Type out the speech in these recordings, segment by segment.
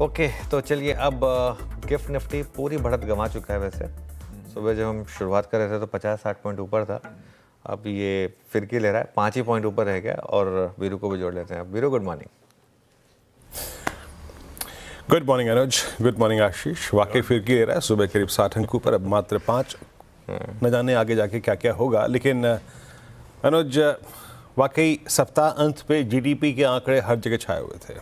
Okay तो चलिए अब गिफ्ट निफ्टी पूरी बढ़त गंवा चुका है। वैसे सुबह जब हम शुरुआत कर रहे थे तो 50-60 पॉइंट ऊपर था, अब ये फिरकी ले रहा है, 5 ही पॉइंट ऊपर रह गया। और वीरू को भी जोड़ लेते हैं। Veeru good morning. Good morning Anuj, good morning Ashish. वाकई फिरकी ले रहा है, सुबह करीब 60 अंक ऊपर, अब मात्र 5। न जाने आगे जाके क्या क्या होगा। लेकिन अनुज वाकई सप्ताह अंत पे जीडीपी के आंकड़े हर जगह छाए हुए थे।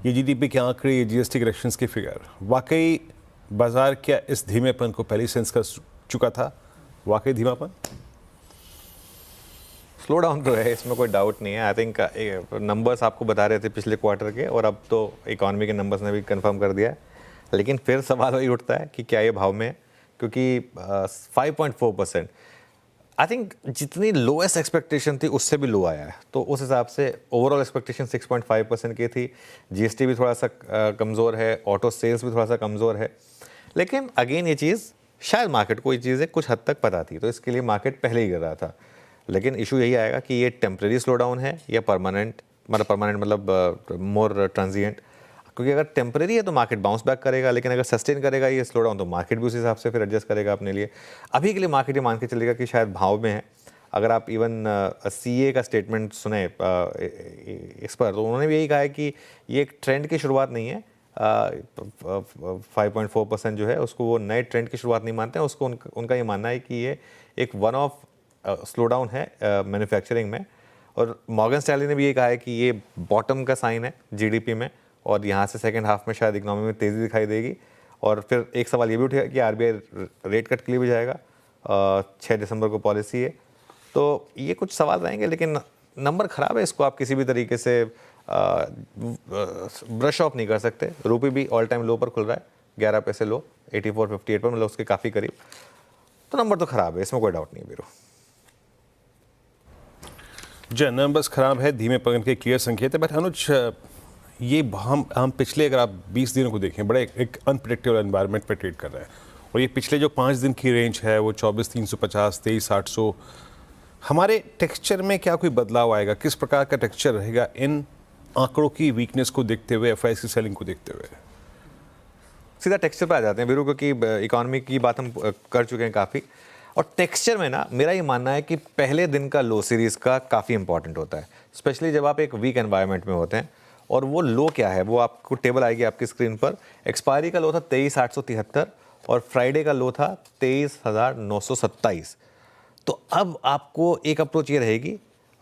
ये जीडीपी के आंकड़े, ये जीएसटी कलेक्शंस की फिगर, वाकई बाजार क्या इस धीमेपन को पहले सेंस कर चुका था? वाकई धीमापन, स्लो डाउन तो है, इसमें कोई डाउट नहीं है। आई थिंक नंबर्स आपको बता रहे थे पिछले क्वार्टर के, और अब तो इकॉनमी के नंबर्स ने भी कंफर्म कर दिया है। लेकिन फिर सवाल वही उठता है कि क्या ये भाव में है, क्योंकि 5.4% आई थिंक जितनी लोएस्ट एक्सपेक्टेशन थी उससे भी लो आया है। तो उस हिसाब से ओवरऑल एक्सपेक्टेशन 6.5% की थी। जीएसटी भी थोड़ा सा कमज़ोर है, ऑटो सेल्स भी थोड़ा सा कमज़ोर है। लेकिन अगेन ये चीज़ शायद मार्केट को ये चीज़ें कुछ हद तक पता थी, तो इसके लिए मार्केट पहले ही गिर रहा था। लेकिन इशू यही आएगा कि ये टेम्प्रेरी स्लो डाउन है या परमानेंट मतलब मोर ट्रांजिएंट। क्योंकि अगर टेम्परेरी है तो मार्केट बाउंस बैक करेगा, लेकिन अगर सस्टेन करेगा ये स्लो डाउन तो मार्केट भी उस हिसाब से फिर एडजस्ट करेगा अपने लिए। अभी के लिए मार्केट ये मान के चलेगा कि शायद भाव में है। अगर आप इवन सीए का स्टेटमेंट सुने इस पर, तो उन्होंने भी यही कहा है कि ये एक ट्रेंड की शुरुआत नहीं है। 5.4% जो है उसको वो नए ट्रेंड की शुरुआत नहीं मानते हैं। उसको उनका ये मानना है कि ये एक वन ऑफ स्लो डाउन है मैन्युफैक्चरिंग में। और मॉर्गन स्टैनली ने भी ये कहा है कि ये बॉटम का साइन है जीडीपी में, और यहाँ से सेकेंड हाफ में शायद इकोनॉमी में तेज़ी दिखाई देगी। और फिर एक सवाल ये भी उठेगा कि आरबीआई रेट कट के लिए भी जाएगा। 6 दिसंबर को पॉलिसी है, तो ये कुछ सवाल रहेंगे। लेकिन नंबर ख़राब है, इसको आप किसी भी तरीके से ब्रश ऑफ नहीं कर सकते। रुपये भी ऑल टाइम लो पर खुल रहा है, 11 पैसे लो, 84.58 पर, मतलब उसके काफ़ी करीब। तो नंबर तो ख़राब है, इसमें कोई डाउट नहीं है वीरू। जी, नंबर्स खराब है, धीमे पगन के क्लियर संकेत है। बट अनुज, ये हम पिछले अगर आप 20 दिनों को देखें, बड़े एक अनप्रेडिक्टेबल एनवायरनमेंट पे ट्रेड कर रहे हैं। और ये पिछले जो 5 दिन की रेंज है वो 24,350, 23,800। हमारे टेक्सचर में क्या कोई बदलाव आएगा? किस प्रकार का टेक्सचर रहेगा इन आंकड़ों की वीकनेस को देखते हुए, एफआईआई की सेलिंग को देखते हुए? सीधा टेक्सचर पे आ जाते हैं वीरू, क्योंकि इकोनॉमी की बात हम कर चुके हैं काफ़ी। और टेक्सचर में ना मेरा ये मानना है कि पहले दिन का लो सीरीज़ का काफ़ी इंपॉर्टेंट होता है, स्पेशली जब आप एक वीक एनवायरनमेंट में होते हैं। और वो लो क्या है, वो आपको टेबल आएगी आपकी स्क्रीन पर। एक्सपायरी का लो था 23,873 और फ्राइडे का लो था 23,927। तो अब आपको एक अप्रोच ये रहेगी,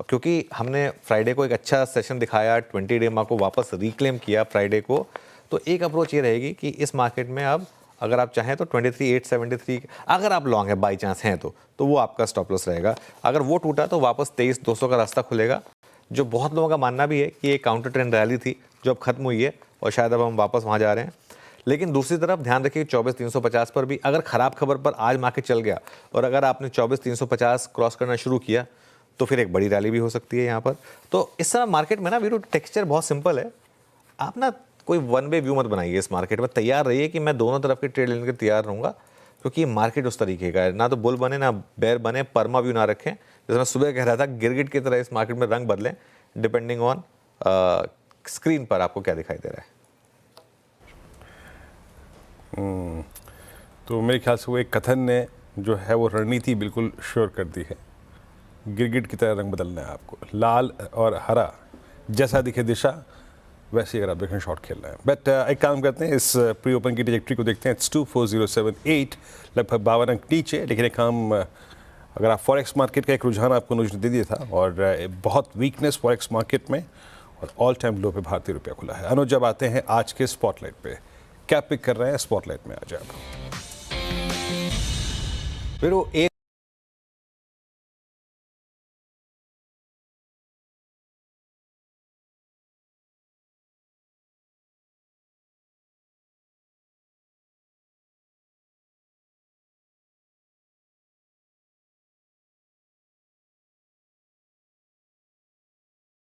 क्योंकि हमने फ्राइडे को एक अच्छा सेशन दिखाया, 20 डे को वापस रिक्लेम किया फ्राइडे को। तो एक अप्रोच ये रहेगी कि इस मार्केट में अब अगर आप चाहें तो 23,873 अगर आप लॉन्ग है बाई चांस हैं तो वो आपका स्टॉप लॉस रहेगा। अगर वो टूटा तो वापस 23,200 का रास्ता खुलेगा, जो बहुत लोगों का मानना भी है कि ये काउंटर ट्रेंड रैली थी जो अब खत्म हुई है और शायद अब हम वापस वहाँ जा रहे हैं। लेकिन दूसरी तरफ ध्यान रखिए 24,350 पर भी अगर ख़राब खबर पर आज मार्केट चल गया और अगर आपने 24,350 क्रॉस करना शुरू किया तो फिर एक बड़ी रैली भी हो सकती है यहाँ पर। तो इस समय मार्केट में ना वीरू टेक्सचर बहुत सिंपल है। आप ना कोई वन वे व्यू मत बनाइए इस मार्केट में। तैयार रहिए कि मैं दोनों तरफ के ट्रेड लेने के तैयार रहूँगा, क्योंकि मार्केट उस तरीके का है, ना तो बुल बने ना बेयर बने, परमा व्यू ना रखें। जैसे मैं सुबह कह रहा था, गिरगिट की तरह इस मार्केट में रंग बदलें डिपेंडिंग ऑन स्क्रीन पर आपको क्या दिखाई दे रहा है। तो मेरे ख्याल से वो एक कथन ने जो है वो रणनीति बिल्कुल श्योर कर दी है। गिरगिट की तरह रंग बदलना है आपको, लाल और हरा, जैसा दिखे दिशा वैसे अगर आप देखें शॉर्ट खेल रहे हैं। बट एक काम करते हैं, इस प्री ओपन की ट्रैजेक्टरी को देखते हैं। इट्स 24078, लगभग 52 अंक नीचे। लेकिन एक काम, अगर आप फॉरेक्स मार्केट का एक रुझान आपको अनुज दे दिया था, और बहुत वीकनेस फॉरेक्स मार्केट में, और ऑल टाइम लो पे भारतीय रुपया खुला है। अनुज, जब आते हैं आज के स्पॉटलाइट पे, क्या पिक कर रहे हैं स्पॉटलाइट में आज आप? फिर वो एक